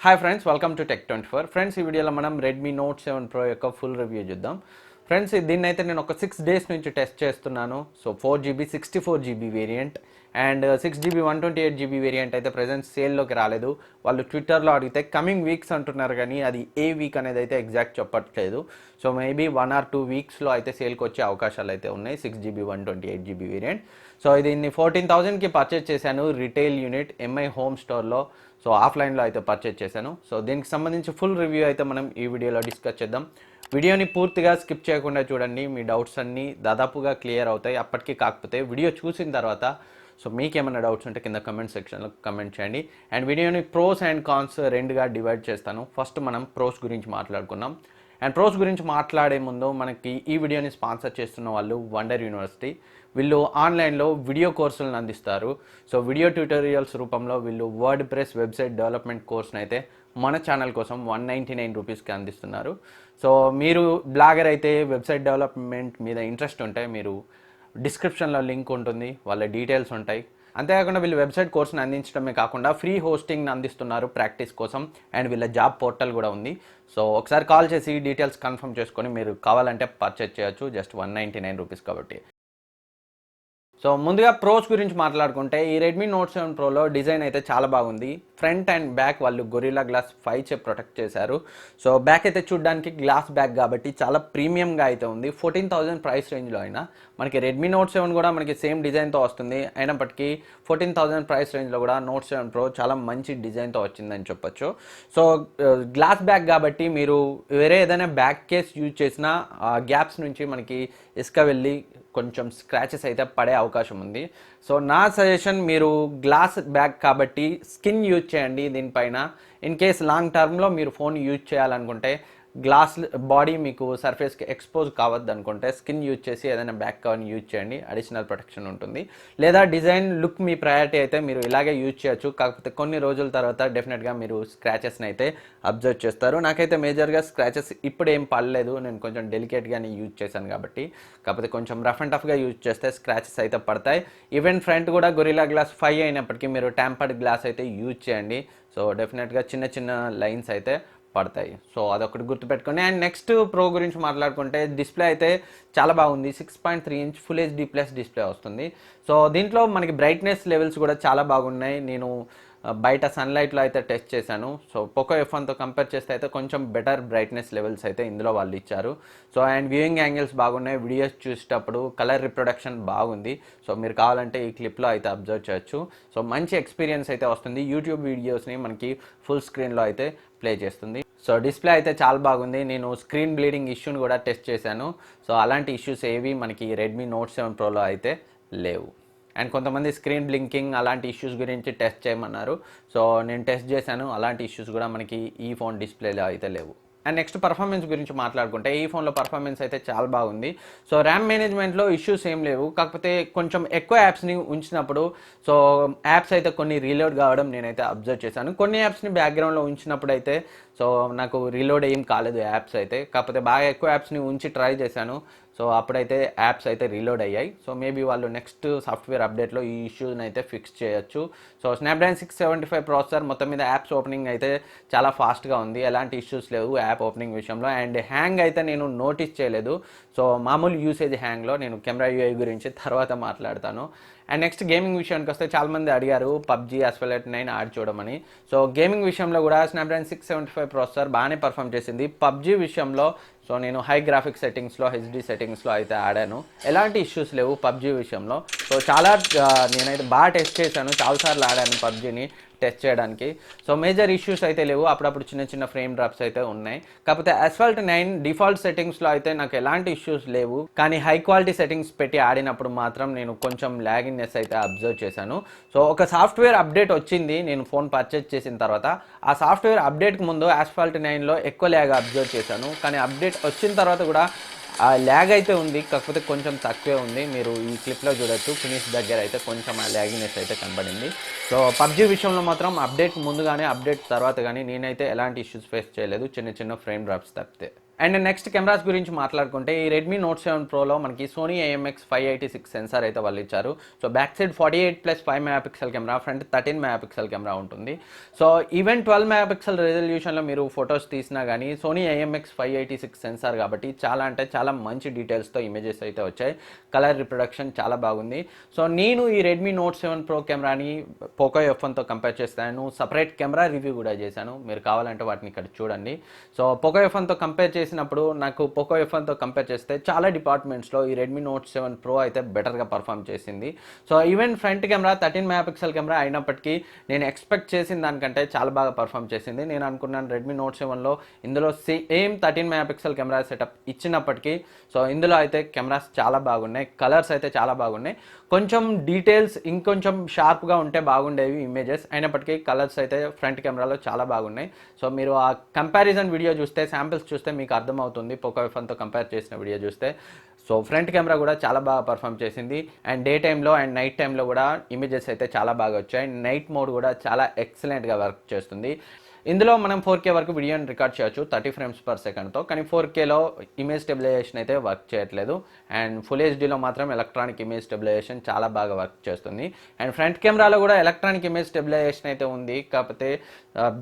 Hi friends, welcome to Tech24. Friends, ఈ వీడియోలో మనం Redmi Note 7 Pro యొక్క ఫుల్ రివ్యూ చూద్దాం. ఫ్రెండ్స్, దీన్ని అయితే నేను ఒక 6 డేస్ నుంచి టెస్ట్ చేస్తున్నాను. So 4GB 64GB variant and 6GB 128GB variant అయితే ప్రజెంట్ సేల్లోకి రాలేదు. వాళ్ళు ట్విట్టర్లో అడిగితే కమింగ్ వీక్స్ అంటున్నారు, కానీ అది ఏ వీక్ అనేది అయితే ఎగ్జాక్ట్ చెప్పట్లేదు. సో మేబీ 1 or 2 వీక్స్లో అయితే సేల్కి వచ్చే అవకాశాలు అయితే ఉన్నాయి 6GB 128GB వేరియంట్. సో దీన్ని 14,000కి పర్చేస్ చేశాను రిటైల్ యూనిట్ ఎంఐ హోమ్ స్టోర్లో. సో ఆఫ్లైన్లో అయితే పర్చేజ్ చేశాను. సో దీనికి సంబంధించి ఫుల్ రివ్యూ అయితే మనం ఈ వీడియోలో డిస్కస్ చేద్దాం. వీడియోని పూర్తిగా స్కిప్ చేయకుండా చూడండి, మీ డౌట్స్ అన్నీ దాదాపుగా క్లియర్ అవుతాయి. అప్పటికీ కాకపోతే వీడియో చూసిన తర్వాత సో మీకేమైనా డౌట్స్ ఉంటే కింద కమెంట్ సెక్షన్లో కమెంట్ చేయండి. అండ్ వీడియోని ప్రోస్ అండ్ కాన్స్ రెండుగా డివైడ్ చేస్తాను. ఫస్ట్ మనం ప్రోస్ గురించి మాట్లాడుకుందాం. అండ్ ప్రోస్ గురించి మాట్లాడే ముందు మనకి ఈ వీడియోని స్పాన్సర్ చేస్తున్న వాళ్ళు వండర్ యూనివర్సిటీ. వీళ్ళు ఆన్లైన్లో వీడియో కోర్సులను అందిస్తారు. సో వీడియో ట్యూటోరియల్స్ రూపంలో వీళ్ళు వర్డ్ ప్రెస్ వెబ్సైట్ డెవలప్మెంట్ కోర్స్ని అయితే మన ఛానల్ కోసం 199 రూపీస్కి అందిస్తున్నారు. సో మీరు బ్లాగర్ అయితే వెబ్సైట్ డెవలప్మెంట్ మీద ఇంట్రెస్ట్ ఉంటే మీరు డిస్క్రిప్షన్లో లింక్ ఉంటుంది, వాళ్ళ డీటెయిల్స్ ఉంటాయి. అంతేకాకుండా వీళ్ళు వెబ్సైట్ కోర్స్ని అందించడమే కాకుండా ఫ్రీ హోస్టింగ్ని అందిస్తున్నారు ప్రాక్టీస్ కోసం. అండ్ వీళ్ళ జాబ్ పోర్టల్ కూడా ఉంది. సో ఒకసారి కాల్ చేసి డీటెయిల్స్ కన్ఫర్మ్ చేసుకొని మీరు కావాలంటే పర్చేజ్ చేయొచ్చు, జస్ట్ 199 రూపీస్ కాబట్టి. సో ముందుగా ప్రోస్ గురించి మాట్లాడుకుంటే ఈ రెడ్మీ నోట్ 7 ప్రోలో డిజైన్ అయితే చాలా బాగుంది. ఫ్రంట్ అండ్ బ్యాక్ వాళ్ళు గొరిల్లా గ్లాస్ 5 చే ప్రొటెక్ట్ చేశారు. సో బ్యాక్ అయితే చూడడానికి గ్లాస్ బ్యాక్ కాబట్టి చాలా ప్రీమియంగా అయితే ఉంది. 14,000 ప్రైస్ రేంజ్లో అయినా మనకి రెడ్మీ నోట్ 7 కూడా మనకి సేమ్ డిజైన్తో వస్తుంది. అయినప్పటికీ 14,000 ప్రైస్ రేంజ్లో కూడా నోట్ 7 ప్రో చాలా మంచి డిజైన్తో వచ్చిందని చెప్పొచ్చు. సో గ్లాస్ బ్యాక్ కాబట్టి మీరు వేరే ఏదైనా బ్యాక్ కేస్ యూజ్ చేసినా గ్యాప్స్ నుంచి మనకి ఇసుక వెళ్ళి కొంచెం స్క్రాచెస్ అయితే పడే అవకాశం ఉంది. సో నా సజెషన్, మీరు గ్లాస్ బ్యాక్ కాబట్టి స్కిన్ యూజ్ చేయండి దీనిపైన. ఇన్ కేస్ లాంగ్ టర్మ్లో మీరు ఫోన్ యూజ్ చేయాలనుకుంటే, గ్లాస్ బాడీ మీకు సర్ఫేస్కి ఎక్స్పోజ్ కావద్దు అనుకుంటే స్కిన్ యూజ్ చేసి ఏదైనా బ్యాక్ కవర్ని యూజ్ చేయండి, అడిషనల్ ప్రొటెక్షన్ ఉంటుంది. లేదా డిజైన్ లుక్ మీ ప్రయారిటీ అయితే మీరు ఇలాగే యూజ్ చేయొచ్చు. కాకపోతే కొన్ని రోజుల తర్వాత డెఫినెట్గా మీరు స్క్రాచెస్ని అయితే అబ్జర్వ్ చేస్తారు. నాకైతే మేజర్గా స్క్రాచెస్ ఇప్పుడు ఏం పడలేదు, నేను కొంచెం డెలికేట్గానే యూజ్ చేశాను కాబట్టి. కాకపోతే కొంచెం రఫ్ అండ్ టఫ్గా యూజ్ చేస్తే స్క్రాచెస్ అయితే పడతాయి. ఈవెన్ ఫ్రంట్ కూడా గొరిల్లా గ్లాస్ 5 అయినప్పటికీ మీరు ట్యాంపర్డ్ గ్లాస్ అయితే యూజ్ చేయండి. సో డెఫినెట్గా చిన్న చిన్న లైన్స్ అయితే పడతాయి. సో అదొకటి గుర్తుపెట్టుకోండి. అండ్ నెక్స్ట్ ప్రో గురించి మాట్లాడుకుంటే డిస్ప్లే అయితే చాలా బాగుంది. 6.3 inch full HD plus display వస్తుంది. సో దీంట్లో మనకి బ్రైట్నెస్ లెవెల్స్ కూడా చాలా బాగున్నాయి. నేను బయట సన్లైట్లో అయితే టెస్ట్ చేశాను. సో పోకో F1తో కంపేర్ చేస్తే అయితే కొంచెం బెటర్ బ్రైట్నెస్ లెవెల్స్ అయితే ఇందులో వాళ్ళు ఇచ్చారు. సో అండ్ వ్యూయింగ్ యాంగిల్స్ బాగున్నాయి. వీడియోస్ చూసేటప్పుడు కలర్ రిప్రొడక్షన్ బాగుంది. సో మీరు కావాలంటే ఈ క్లిప్లో అయితే అబ్జర్వ్ చేయొచ్చు. సో మంచి ఎక్స్పీరియన్స్ అయితే వస్తుంది. యూట్యూబ్ వీడియోస్ని మనకి ఫుల్ స్క్రీన్లో అయితే ప్లే చేస్తుంది. సో డిస్ప్లే అయితే చాలా బాగుంది. నేను స్క్రీన్ బ్లీడింగ్ ఇష్యూని కూడా టెస్ట్ చేశాను. సో అలాంటి ఇష్యూస్ ఏవి మనకి రెడ్మీ నోట్ 7 ప్రోలో అయితే లేవు. అండ్ కొంతమంది స్క్రీన్ బ్లింకింగ్ అలాంటి ఇష్యూస్ గురించి టెస్ట్ చేయమన్నారు. సో నేను టెస్ట్ చేశాను, అలాంటి ఇష్యూస్ కూడా మనకి ఈ ఫోన్ డిస్ప్లేలో అయితే లేవు. అండ్ నెక్స్ట్ పర్ఫార్మెన్స్ గురించి మాట్లాడుకుంటే ఈ ఫోన్లో పర్ఫార్మెన్స్ అయితే చాలా బాగుంది. సో ర్యామ్ మేనేజ్మెంట్లో ఇష్యూస్ ఏం లేవు. కాకపోతే కొంచెం ఎక్కువ యాప్స్ని ఉంచినప్పుడు సో యాప్స్ అయితే కొన్ని రీలోడ్ కావడం నేనైతే అబ్జర్వ్ చేశాను. కొన్ని యాప్స్ని బ్యాక్గ్రౌండ్లో ఉంచినప్పుడు అయితే సో నాకు రీలోడ్ ఏం కాలేదు యాప్స్ అయితే. కాకపోతే బాగా ఎక్కువ యాప్స్ని ఉంచి ట్రై చేశాను. సో అప్పుడైతే యాప్స్ అయితే రీలోడ్ అయ్యాయి. సో మేబీ వాళ్ళు నెక్స్ట్ సాఫ్ట్వేర్ అప్డేట్లో ఈ ఇష్యూని అయితే ఫిక్స్ చేయొచ్చు. సో స్నాప్డ్రాగన్ 675 ప్రాసెసర్ మొత్తం మీద యాప్స్ ఓపెనింగ్ అయితే చాలా ఫాస్ట్గా ఉంది. ఎలాంటి ఇష్యూస్ లేవు యాప్ ఓపెనింగ్ విషయంలో. అండ్ హ్యాంగ్ అయితే నేను నోటీస్ చేయలేదు. సో మామూలు యూసేజ్ హ్యాంగ్లో. నేను కెమెరా యూఐ గురించి తర్వాత మాట్లాడతాను. అండ్ నెక్స్ట్ గేమింగ్ విషయానికి వస్తే చాలామంది అడిగారు పబ్జీ Asphalt 9 ఆడి చూడమని. సో గేమింగ్ విషయంలో కూడా స్నాప్డ్రాగన్ 675 ప్రాసెసర్ బాగానే పర్ఫామ్ చేసింది. పబ్జీ విషయంలో సో నేను హై గ్రాఫిక్స్ సెట్టింగ్స్లో హెచ్డి సెట్టింగ్స్లో అయితే ఆడాను, ఎలాంటి ఇష్యూస్ లేవు పబ్జీ విషయంలో. సో చాలా నేనైతే బాగా టెస్ట్ చేశాను, చాలాసార్లు ఆడాను పబ్జీని టెస్ట్ చేయడానికి. సో మేజర్ ఇష్యూస్ అయితే లేవు. అప్పుడప్పుడు చిన్న చిన్న ఫ్రేమ్ డ్రాప్స్ అయితే ఉన్నాయి. కాకపోతే Asphalt 9 డిఫాల్ట్ సెట్టింగ్స్లో అయితే నాకు ఎలాంటి ఇష్యూస్ లేవు. కానీ హై క్వాలిటీ సెట్టింగ్స్ పెట్టి ఆడినప్పుడు మాత్రం నేను కొంచెం ల్యాగింగ్నెస్ అయితే అబ్జర్వ్ చేశాను. సో ఒక సాఫ్ట్వేర్ అప్డేట్ వచ్చింది నేను ఫోన్ పర్చేజ్ చేసిన తర్వాత. ఆ సాఫ్ట్వేర్ అప్డేట్కి ముందు Asphalt 9లో ఎక్కువ ల్యాగ్ అబ్జర్వ్ చేశాను. కానీ అప్డేట్ వచ్చిన తర్వాత కూడా ఆ ల్యాగ్ అయితే ఉంది, కాకపోతే కొంచెం తక్కువే ఉంది. మీరు ఈ క్లిప్లో చూడొచ్చు, ఫినిష్ దగ్గర అయితే కొంచెం ఆ ల్యాగినెస్ అయితే కనబడింది. సో పబ్జీ విషయంలో మాత్రం అప్డేట్ ముందు కానీ అప్డేట్ తర్వాత కానీ నేనైతే ఎలాంటి ఇష్యూస్ ఫేస్ చేయలేదు, చిన్న చిన్న ఫ్రేమ్ డ్రాప్స్ తప్పితే. అండ్ నెక్స్ట్ కెమెరాస్ గురించి మాట్లాడుకుంటే ఈ రెడ్మీ నోట్ 7 ప్రోలో మనకి సోనీ IMX586 సెన్సార్ అయితే వాళ్ళు ఇచ్చారు. So back side 48+5 megapixel camera, front 13 megapixel camera ఉంటుంది. సో ఈవెన్ 12 మెగాపిక్సెల్ రెజల్యూషన్లో మీరు ఫొటోస్ తీసినా కానీ సోనీ IMX586 సెన్సార్ కాబట్టి చాలా అంటే చాలా మంచి డీటెయిల్స్తో ఇమేజెస్ అయితే వచ్చాయి. కలర్ రిప్రొడక్షన్ చాలా బాగుంది. సో నేను ఈ రెడ్మీ నోట్ 7 ప్రో కెమెరాని పోకో F1తో కంపేర్ చేస్తాను. సపరేట్ కెమెరా రివ్యూ కూడా చేశాను, మీరు కావాలంటే వాటిని ఇక్కడ చూడండి. సో పోకో F1తో కంపేర్ చేసినప్పుడు నాకు పోకో F1తో కంపేర్ చేస్తే చాలా డిపార్ట్మెంట్స్లో ఈ రెడ్మీ నోట్ 7 ప్రో అయితే బెటర్గా పర్ఫామ్ చేసింది. So even front camera 13 megapixel camera అయినప్పటికీ నేను ఎక్స్పెక్ట్ చేసిన దానికంటే చాలా బాగా పర్ఫామ్ చేసింది. నేను అనుకున్నాను రెడ్మీ నోట్ 7లో ఇందులో సేమ్ 13 మెగాపిక్సెల్ కెమెరా సెటప్ ఇచ్చినప్పటికీ సో ఇందులో అయితే కెమెరాస్ చాలా బాగున్నాయి, కలర్స్ అయితే చాలా బాగున్నాయి. కొంచెం డీటెయిల్స్ ఇంకొంచెం షార్ప్గా ఉంటే బాగుండేవి ఇమేజెస్, అయినప్పటికీ కలర్స్ అయితే ఫ్రంట్ కెమెరాలో చాలా బాగున్నాయి. సో మీరు ఆ కంపారిజన్ వీడియో చూస్తే, శాంపిల్స్ చూస్తే మీకు అర్థమవుతుంది పోకో F1తో కంపేర్ చేసిన వీడియో చూస్తే. సో ఫ్రంట్ కెమెరా కూడా చాలా బాగా పర్ఫామ్ చేసింది. అండ్ డే టైంలో అండ్ నైట్ టైంలో కూడా ఇమేజెస్ అయితే చాలా బాగా వచ్చాయి. నైట్ మోడ్ కూడా చాలా ఎక్సలెంట్గా వర్క్ చేస్తుంది. ఇందులో మనం 4K వరకు వీడియోని రికార్డ్ చేయొచ్చు 30 ఫ్రేమ్స్ పర్ సెకండ్తో, కానీ 4Kలో ఇమేజ్ స్టెబిలైజేషన్ అయితే వర్క్ చేయట్లేదు. అండ్ ఫుల్ హెచ్డీలో మాత్రం ఎలక్ట్రానిక్ ఇమేజ్ స్టెబిలైజేషన్ చాలా బాగా వర్క్ చేస్తుంది. అండ్ ఫ్రంట్ కెమెరాలో కూడా ఎలక్ట్రానిక్ ఇమేజ్ స్టెబిలైజేషన్ అయితే ఉంది, కాకపోతే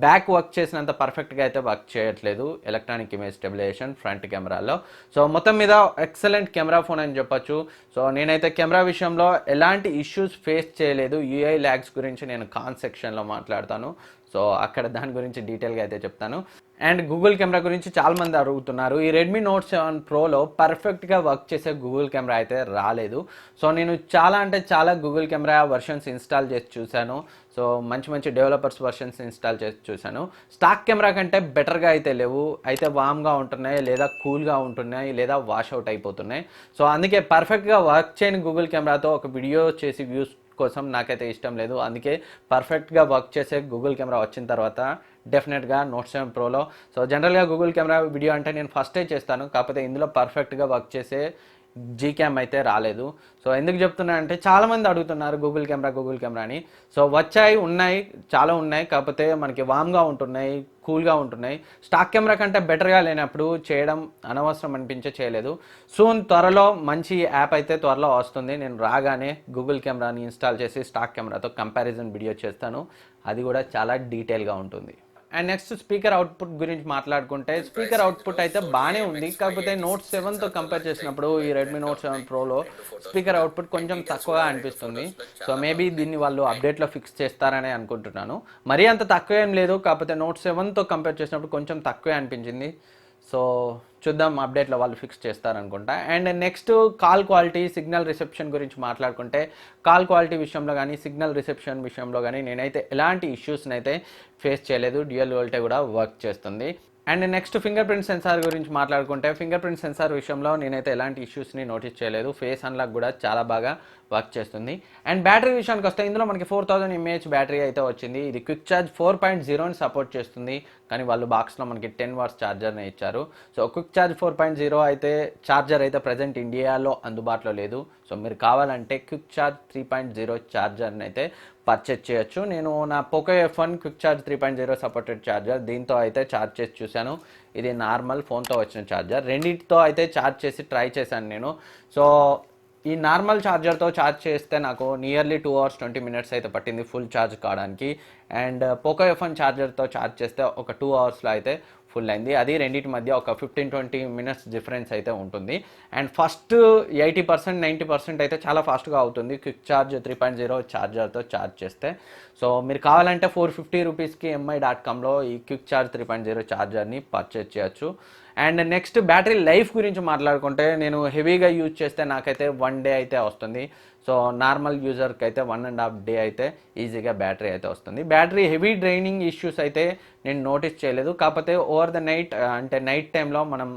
బ్యాక్ వర్క్ చేసినంత పర్ఫెక్ట్గా అయితే వర్క్ చేయట్లేదు ఎలక్ట్రానిక్ ఇమేజ్ స్టెబిలైజేషన్ ఫ్రంట్ కెమెరాలో. సో మొత్తం మీద ఎక్సలెంట్ కెమెరా ఫోన్ అని చెప్పొచ్చు. సో నేనైతే కెమెరా విషయంలో ఎలాంటి ఇష్యూస్ ఫేస్ చేయలేదు. UI ల్యాగ్స్ గురించి నేను కాన్ సెక్షన్లో మాట్లాడతాను, సో అక్కడ దాని గురించి డీటెయిల్గా అయితే చెప్తాను. అండ్ గూగుల్ కెమెరా గురించి చాలామంది అడుగుతున్నారు. ఈ రెడ్మీ నోట్ 7 ప్రోలో పర్ఫెక్ట్గా వర్క్ చేసే గూగుల్ కెమెరా అయితే రాలేదు. సో నేను చాలా అంటే చాలా గూగుల్ కెమెరా వర్షన్స్ ఇన్స్టాల్ చేసి చూశాను. సో మంచి మంచి డెవలపర్స్ వర్షన్స్ ఇన్స్టాల్ చేసి చూశాను. స్టాక్ కెమెరా కంటే బెటర్గా అయితే లేవు, అయితే వామ్గా ఉంటున్నాయి, లేదా కూల్గా ఉంటున్నాయి, లేదా వాష్ అవుట్ అయిపోతున్నాయి. సో అందుకే పర్ఫెక్ట్గా వర్క్ చేయని గూగుల్ కెమెరాతో ఒక వీడియో చేసి వ్యూస్ కోసం నాకైతే ఇష్టం లేదు. అందుకే పర్ఫెక్ట్గా వర్క్ చేసే గూగుల్ కెమెరా వచ్చిన తర్వాత డెఫినెట్గా నోట్ 7 ప్రోలో సో జనరల్గా గూగుల్ కెమెరా వీడియో అంటే నేను ఫస్టే చేస్తాను, కాకపోతే ఇందులో పర్ఫెక్ట్గా వర్క్ చేసే Gcam అయితే రాలేదు. సో ఎందుకు చెప్తున్నా అంటే చాలామంది అడుగుతున్నారు గూగుల్ కెమెరా అని. సో ఉన్నాయి, చాలా ఉన్నాయి, కాకపోతే మనకి వామ్గా ఉంటున్నాయి, కూల్గా ఉంటున్నాయి. స్టాక్ కెమెరా కంటే బెటర్గా లేనప్పుడు చేయడం అనవసరం అనిపించే చేయలేదు. సూన్ త్వరలో మంచి యాప్ అయితే త్వరలో వస్తుంది. నేను రాగానే గూగుల్ కెమెరాని ఇన్స్టాల్ చేసి స్టాక్ కెమెరాతో కంపారిజన్ వీడియో చేస్తాను, అది కూడా చాలా డీటెయిల్గా ఉంటుంది. అండ్ నెక్స్ట్ స్పీకర్ అవుట్పుట్ గురించి మాట్లాడుకుంటే స్పీకర్ అవుట్పుట్ అయితే బాగానే ఉంది, కాకపోతే నోట్ 7తో కంపేర్ చేసినప్పుడు ఈ రెడ్మీ నోట్ 7 ప్రోలో స్పీకర్ అవుట్పుట్ కొంచెం తక్కువగా అనిపిస్తుంది. సో మేబీ దీన్ని వాళ్ళు అప్డేట్లో ఫిక్స్ చేస్తారని అనుకుంటున్నాను. మరీ అంత తక్కువ ఏం లేదు, కాకపోతే నోట్ 7తో కంపేర్ చేసినప్పుడు కొంచెం తక్కువే అనిపించింది. సో చూద్దాం, అప్డేట్లో వాళ్ళు ఫిక్స్ చేస్తారనుకుంటా. And next call quality, signal reception గురించి మాట్లాడుకుంటే కాల్ క్వాలిటీ విషయంలో కానీ సిగ్నల్ రిసెప్షన్ విషయంలో కానీ నేనైతే ఎలాంటి ఇష్యూస్ని అయితే ఫేస్ చేయలేదు. డ్యూయల్ వోల్టే కూడా వర్క్ చేస్తుంది. And next finger print censor గురించి మాట్లాడుకుంటే ఫింగర్ ప్రింట్ సెన్సార్ విషయంలో నేనైతే ఎలాంటి ఇష్యూస్ని నోటీస్ చేయలేదు. ఫేస్ అన్లాక్ కూడా చాలా బాగా వర్క్ చేస్తుంది. అండ్ బ్యాటరీ విషయానికి వస్తే ఇందులో మనకి 4000 mAh బ్యాటరీ అయితే వచ్చింది. ఇది క్విక్ ఛార్జ్ 4.0ని సపోర్ట్ చేస్తుంది, కానీ వాళ్ళు బాక్స్లో మనకి 10 వాట్స్ ఛార్జర్ని ఇచ్చారు. సో క్విక్ ఛార్జ్ 4.0 అయితే ఛార్జర్ అయితే ప్రజెంట్ ఇండియాలో అందుబాటులో లేదు. సో మీరు కావాలంటే క్విక్ ఛార్జ్ 3.0 ఛార్జర్ని అయితే పర్చేజ్ చేయొచ్చు. నేను నా Poco F1 quick charge 3.0 supported charger దీంతో అయితే ఛార్జ్ చేసి చూశాను. ఇది నార్మల్ ఫోన్తో వచ్చిన ఛార్జర్, రెండింటితో అయితే ఛార్జ్ చేసి ట్రై చేశాను నేను. సో ఈ నార్మల్ ఛార్జర్తో ఛార్జ్ చేస్తే నాకు నియర్లీ 2 hours 20 minutes అయితే పట్టింది ఫుల్ ఛార్జ్ కావడానికి. అండ్ పోకో F1 ఛార్జర్తో ఛార్జ్ చేస్తే ఒక 2 hours అయితే ఫుల్ అయింది. అది రెండింటి మధ్య ఒక 15-20 minutes డిఫరెన్స్ అయితే ఉంటుంది. అండ్ ఫస్ట్ 80% 90% అయితే చాలా ఫాస్ట్గా అవుతుంది క్విక్ ఛార్జ్ 3.0 ఛార్జర్తో ఛార్జ్ చేస్తే. సో మీరు కావాలంటే 450 రూపీస్కి mi.comలో ఈ క్విక్ ఛార్జ్ 3.0 ఛార్జర్ని పర్చేజ్ చేయొచ్చు. అండ్ నెక్స్ట్ బ్యాటరీ లైఫ్ గురించి మాట్లాడుకుంటే నేను హెవీగా యూజ్ చేస్తే నాకైతే 1 day అయితే వస్తుంది. సో నార్మల్ యూజర్కి అయితే 1.5 day అయితే ఈజీగా బ్యాటరీ అయితే వస్తుంది. బ్యాటరీ హెవీ డ్రైనింగ్ ఇష్యూస్ అయితే నేను నోటీస్ చేయలేదు, కాకపోతే ఓవర్ ద నైట్ అంటే నైట్ టైంలో మనం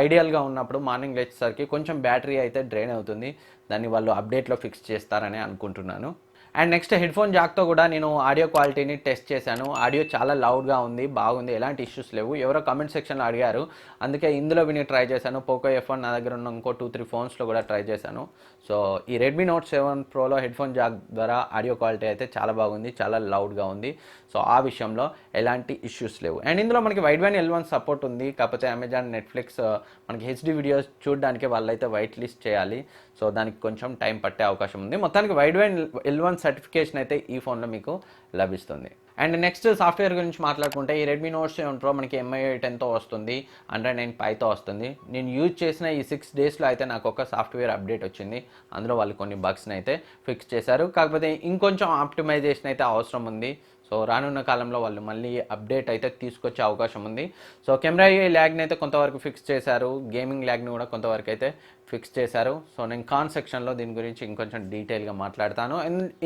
ఐడియల్గా ఉన్నప్పుడు మార్నింగ్ లేచేసరికి కొంచెం బ్యాటరీ అయితే డ్రైన్ అవుతుంది. దాన్ని వాళ్ళు అప్డేట్లో ఫిక్స్ చేస్తారని అనుకుంటున్నాను. అండ్ నెక్స్ట్ హెడ్ఫోన్ జాక్తో కూడా నేను ఆడియో క్వాలిటీని టెస్ట్ చేశాను. ఆడియో చాలా లౌడ్గా ఉంది, బాగుంది, ఎలాంటి ఇష్యూస్ లేవు. ఎవరో కామెంట్ సెక్షన్లో అడిగారు, అందుకే ఇందులో విని ట్రై చేశాను. పోకో F1 నా దగ్గర ఉన్న ఇంకో 2-3 ఫోన్స్లో కూడా ట్రై చేశాను. సో ఈ రెడ్మీ నోట్ 7 ప్రోలో హెడ్ఫోన్ జాక్ ద్వారా ఆడియో క్వాలిటీ అయితే చాలా బాగుంది, చాలా లౌడ్గా ఉంది. సో ఆ విషయంలో ఎలాంటి ఇష్యూస్ లేవు. అండ్ ఇందులో మనకి వైడ్ బ్యాండ్ L1 సపోర్ట్ ఉంది. కాకపోతే అమెజాన్, నెట్ఫ్లిక్స్ మనకి హెచ్డి వీడియోస్ చూడడానికి వాళ్ళైతే వైట్ లిస్ట్ చేయాలి. సో దానికి కొంచెం టైం పట్టే అవకాశం ఉంది. మొత్తానికి వైడ్ బ్యాండ్ L1 సర్టిఫికేషన్ అయితే ఈ ఫోన్లో మీకు లభిస్తుంది. అండ్ నెక్స్ట్ సాఫ్ట్వేర్ గురించి మాట్లాడుకుంటే ఈ రెడ్మీ నోట్ 7 ప్రో మనకి MI 10తో వస్తుంది, Android 9 Pieతో వస్తుంది. నేను యూజ్ చేసిన ఈ 6 డేస్లో అయితే నాకు ఒక సాఫ్ట్వేర్ అప్డేట్ వచ్చింది. అందులో వాళ్ళు కొన్ని బగ్స్ని అయితే ఫిక్స్ చేశారు. కాకపోతే ఇంకొంచెం ఆప్టిమైజేషన్ అయితే అవసరం ఉంది. సో రానున్న కాలంలో వాళ్ళు మళ్ళీ అప్డేట్ అయితే తీసుకొచ్చే అవకాశం ఉంది. సో కెమెరా ల్యాగ్ని అయితే కొంతవరకు ఫిక్స్ చేశారు, గేమింగ్ ల్యాగ్ని కూడా కొంతవరకు అయితే ఫిక్స్ చేశారు. సో నేను కాన్ సెక్షన్లో దీని గురించి ఇంకొంచెం డీటెయిల్గా మాట్లాడతాను.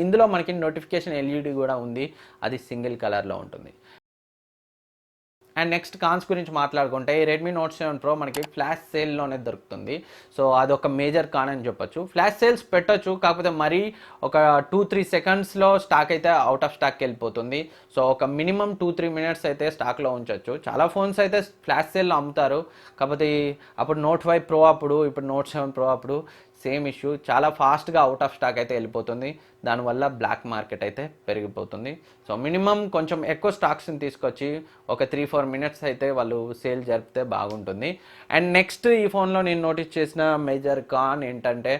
ఇందులో మనకి నోటిఫికేషన్ LED కూడా ఉంది, అది సింగిల్ కలర్లో ఉంటుంది. అండ్ నెక్స్ట్ కాన్స్ గురించి మాట్లాడుకుంటే ఈ రెడ్మీ నోట్ 7 ప్రో మనకి ఫ్లాష్ సేల్లోనే దొరుకుతుంది. సో అదొక మేజర్ కాన్ అని చెప్పొచ్చు. ఫ్లాష్ సేల్స్ పెట్టొచ్చు, కాకపోతే మరీ ఒక 2-3 సెకండ్స్లో స్టాక్ అయితే అవుట్ ఆఫ్ స్టాక్కి వెళ్ళిపోతుంది. సో ఒక మినిమం 2-3 మినిట్స్ అయితే స్టాక్లో ఉంచవచ్చు. చాలా ఫోన్స్ అయితే ఫ్లాష్ సేల్లో అమ్ముతారు, కాకపోతే అప్పుడు నోట్ 5 ప్రో అప్పుడు, ఇప్పుడు నోట్ 7 ప్రో అప్పుడు సేమ్ ఇష్యూ, చాలా ఫాస్ట్గా అవుట్ ఆఫ్ స్టాక్ అయితే వెళ్ళిపోతుంది. దానివల్ల బ్లాక్ మార్కెట్ అయితే పెరిగిపోతుంది. సో మినిమం కొంచెం ఎక్కువ స్టాక్స్ని తీసుకొచ్చి ఒక 3-4 మినిట్స్ అయితే వాళ్ళు సేల్ జరిపితే బాగుంటుంది. అండ్ నెక్స్ట్ ఈ ఫోన్లో నేను నోటీస్ చేసిన మేజర్ కాన్ ఏంటంటే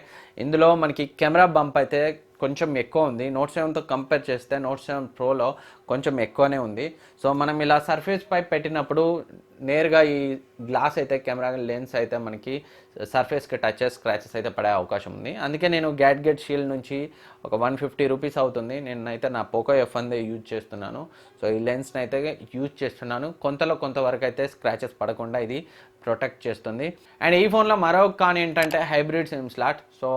ఇందులో మనకి కెమెరా బంప్ అయితే కొంచెం ఎక్కువ ఉంది. నోట్ 7తో కంపేర్ చేస్తే నోట్ 7 ప్రోలో కొంచెం ఎక్కువనే ఉంది. సో మనం ఇలా సర్ఫేస్ పై పెట్టినప్పుడు నేరుగా ఈ గ్లాస్ అయితే, కెమెరా లెన్స్ అయితే మనకి సర్ఫేస్కి టచెస్, స్క్రాచెస్ అయితే పడే అవకాశం ఉంది. అందుకే నేను గ్యాడ్గెట్ షీల్డ్ నుంచి ఒక 150 రూపీస్ అవుతుంది, నేనైతే నా పోకో F1 యూజ్ చేస్తున్నాను. సో ఈ లెన్స్ని అయితే యూజ్ చేస్తున్నాను. కొంతవరకు అయితే స్క్రాచెస్ పడకుండా ఇది ప్రొటెక్ట్ చేస్తుంది. అండ్ ఈ ఫోన్లో మరొక కాన్ ఏంటంటే హైబ్రిడ్ సిమ్ స్లాట్. సో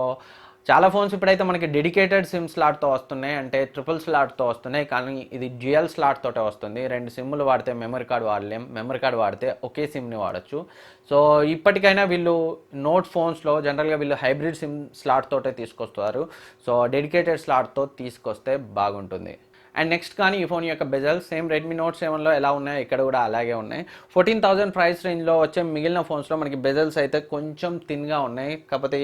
చాలా ఫోన్స్ ఇప్పుడైతే మనకి డెడికేటెడ్ సిమ్ స్లాట్తో వస్తున్నాయి, అంటే ట్రిపుల్ స్లాట్తో వస్తున్నాయి. కానీ ఇది డ్యూయల్ స్లాట్ తోటే వస్తుంది. 2 సిమ్లు వాడితే మెమరీ కార్డ్ వాడలేం, మెమరీ కార్డ్ వాడితే ఒకే సిమ్ని వాడచ్చు. సో ఇప్పటికైనా వీళ్ళు నోట్ ఫోన్స్లో జనరల్గా వీళ్ళు హైబ్రిడ్ సిమ్ స్లాట్ తోటే తీసుకొస్తారు. సో డెడికేటెడ్ స్లాట్తో తీసుకొస్తే బాగుంటుంది. అండ్ నెక్స్ట్ కానీ ఈ ఫోన్ యొక్క బెజల్స్ సేమ్ రెడ్మీ నోట్ 7లో ఎలా ఉన్నాయో ఇక్కడ కూడా అలాగే ఉన్నాయి. 14,000 ప్రైస్ రేంజ్లో వచ్చే మిగిలిన ఫోన్స్లో మనకి బెజల్స్ అయితే కొంచెం థిన్గా ఉన్నాయి. కాకపోతే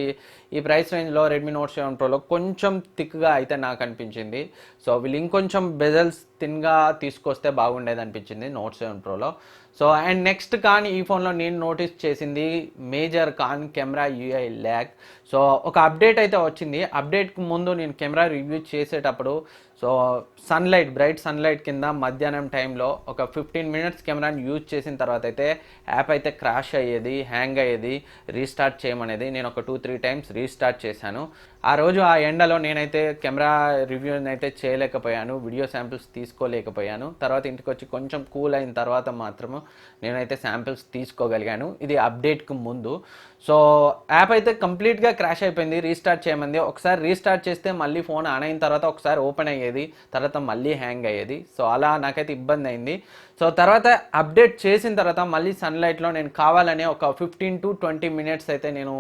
ఈ ప్రైస్ రేంజ్లో రెడ్మీ నోట్ 7 ప్రోలో కొంచెం థిక్గా అయితే నాకు అనిపించింది. సో వీళ్ళు ఇంకొంచెం బెజల్స్ థిన్గా తీసుకొస్తే బాగుండేది అనిపించింది నోట్ 7 ప్రోలో. సో అండ్ నెక్స్ట్ కాన్ ఈ ఫోన్లో నేను నోటీస్ చేసింది మేజర్ కాన్ కెమెరా UI ల్యాగ్. సో ఒక అప్డేట్ అయితే వచ్చింది. అప్డేట్కి ముందు నేను కెమెరా రివ్యూ చేసేటప్పుడు సో బ్రైట్ సన్లైట్ కింద మధ్యాహ్నం టైంలో ఒక 15 మినిట్స్ కెమెరాని యూజ్ చేసిన తర్వాత అయితే యాప్ అయితే క్రాష్ అయ్యేది, హ్యాంగ్ అయ్యేది. రీస్టార్ట్ చేయమనేది. నేను ఒక 2-3 టైమ్స్ రీస్టార్ట్ చేశాను. ఆ రోజు ఆ ఎండలో నేనైతే కెమెరా రివ్యూని అయితే చేయలేకపోయాను, వీడియో శాంపిల్స్ తీసుకోలేకపోయాను. తర్వాత ఇంటికి వచ్చి కొంచెం కూల్ అయిన తర్వాత మాత్రము నేనైతే శాంపిల్స్ తీసుకోగలిగాను, ఇది అప్డేట్కి ముందు. సో యాప్ అయితే కంప్లీట్గా క్రాష్ అయిపోయింది. రీస్టార్ట్ చేయమంది. ఒకసారి రీస్టార్ట్ చేస్తే మళ్ళీ ఫోన్ ఆన్ అయిన తర్వాత ఒకసారి ఓపెన్ అయ్యేది, తర్వాత మళ్ళీ హ్యాంగ్ అయ్యేది. సో అలా నాకైతే ఇబ్బంది అయింది. సో తర్వాత అప్డేట్ చేసిన తర్వాత మళ్ళీ సన్లైట్లో నేను కావాలనే ఒక 15-20 మినిట్స్ అయితే నేను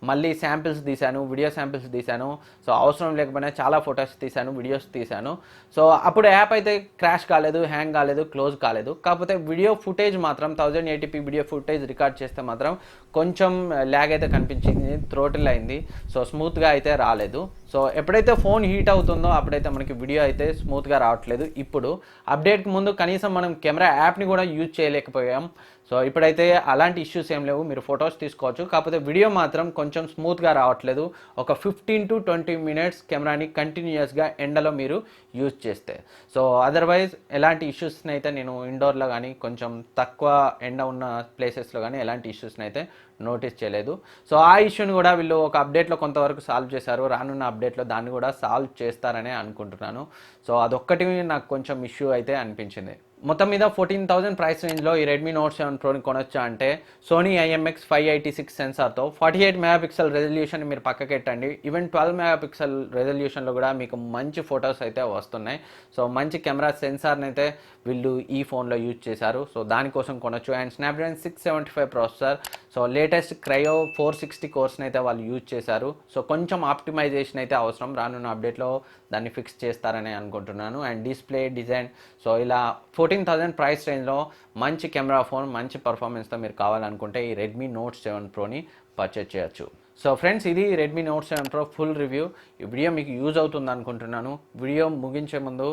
మళ్ళీ శాంపిల్స్ తీశాను, వీడియో శాంపిల్స్ తీశాను. సో అవసరం లేకపోయినా చాలా ఫొటోస్ తీశాను, వీడియోస్ తీశాను. సో అప్పుడు యాప్ అయితే క్రాష్ కాలేదు, హ్యాంగ్ కాలేదు, క్లోజ్ కాలేదు. కాకపోతే వీడియో ఫుటేజ్ మాత్రం 1080p వీడియో ఫుటేజ్ రికార్డ్ చేస్తే మాత్రం కొంచెం ల్యాగ్ అయితే కనిపించింది, థ్రోటిల్ అయింది. సో స్మూత్గా అయితే రాలేదు. సో ఎప్పుడైతే ఫోన్ హీట్ అవుతుందో అప్పుడైతే మనకి వీడియో అయితే స్మూత్గా రావట్లేదు. ఇప్పుడు అప్డేట్కి ముందు కనీసం మనం కెమెరా యాప్ని కూడా యూజ్ చేయలేకపోయాం. సో ఇప్పుడైతే అలాంటి ఇష్యూస్ ఏం లేవు, మీరు ఫొటోస్ తీసుకోవచ్చు. కాకపోతే వీడియో మాత్రం కొంచెం స్మూత్గా రావట్లేదు. ఒక 15-20 మినిట్స్ కెమెరాని కంటిన్యూస్గా ఎండలో మీరు యూజ్ చేస్తే. సో అదర్వైజ్ ఎలాంటి ఇష్యూస్ని అయితే నేను ఇండోర్లో కానీ కొంచెం తక్కువ ఎండ ఉన్న ప్లేసెస్లో కానీ ఎలాంటి ఇష్యూస్ని అయితే నోటీస్ చేయలేదు. సో ఆ ఇష్యూని కూడా వీళ్ళు ఒక అప్డేట్లో కొంతవరకు సాల్వ్ చేశారు. రానున్న అప్డేట్లో దాన్ని కూడా సాల్వ్ చేస్తారనే అనుకుంటున్నాను. సో అదొక్కటి నాకు కొంచెం ఇష్యూ అయితే అనిపించింది. మొత్తం మీద 14,000 ప్రైస్ రేంజ్లో ఈ రెడ్మీ నోట్ 7 ప్రోని కొనొచ్చా అంటే సోనీ IMX586 సెన్సార్తో 48 మెగాపిక్సెల్ రెజల్యూషన్ మీరు పక్కకెట్టండి. ఈవెన్ 12 మెగాపిక్సెల్ రెజల్యూషన్లో కూడా మీకు మంచి ఫొటోస్ అయితే వస్తున్నాయి. సో మంచి కెమెరా సెన్సార్ని అయితే వీళ్ళు ఈ ఫోన్లో యూజ్ చేశారు. సో దానికోసం కొనొచ్చు. And Snapdragon 675 processor, so latest cryo 460 కోర్స్ని అయితే వాళ్ళు యూజ్ చేశారు. సో కొంచెం ఆప్టిమైజేషన్ అయితే అవసరం, రానున్న అప్డేట్లో దాన్ని ఫిక్స్ చేస్తారని అనుకుంటున్నాను. అండ్ డిస్ప్లే డిజైన్, సో ఇలా 14,000 ప్రైస్ రేంజ్లో మంచి కెమెరా ఫోన్, మంచి పర్ఫార్మెన్స్తో మీరు కావాలనుకుంటే ఈ రెడ్మీ నోట్ 7 ప్రోని పర్చేజ్ చేయొచ్చు. సో ఫ్రెండ్స్, ఇది Redmi note 7 pro full review. ఈ వీడియో మీకు యూజ్ అవుతుంది అనుకుంటున్నాను. వీడియో ముగించే ముందు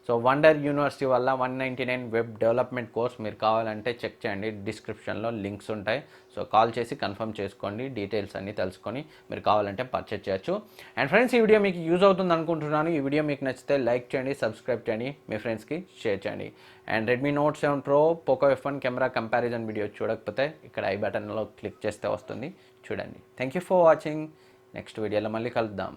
సో వండర్ యూనివర్సిటీ వల్ల 199 వెబ్ డెవలప్మెంట్ కోర్స్ మీరు కావాలంటే చెక్ చేయండి, డిస్క్రిప్షన్లో లింక్స్ ఉంటాయి. సో కాల్ చేసి కన్ఫర్మ్ చేసుకోండి, డీటెయిల్స్ అన్నీ తెలుసుకొని మీరు కావాలంటే పర్చేజ్ చేయొచ్చు. అండ్ ఫ్రెండ్స్, ఈ వీడియో మీకు యూజ్ అవుతుంది అనుకుంటున్నాను. ఈ వీడియో మీకు నచ్చితే లైక్ చేయండి, సబ్స్క్రైబ్ చేయండి, మీ ఫ్రెండ్స్కి షేర్ చేయండి. And Redmi note 7 pro Poco F1 camera comparison video చూడకపోతే ఇక్కడ ఐ బటన్లో క్లిక్ చేస్తే వస్తుంది, చూడండి. Thank you for watching. Next వీడియోలో మళ్ళీ కలుద్దాం.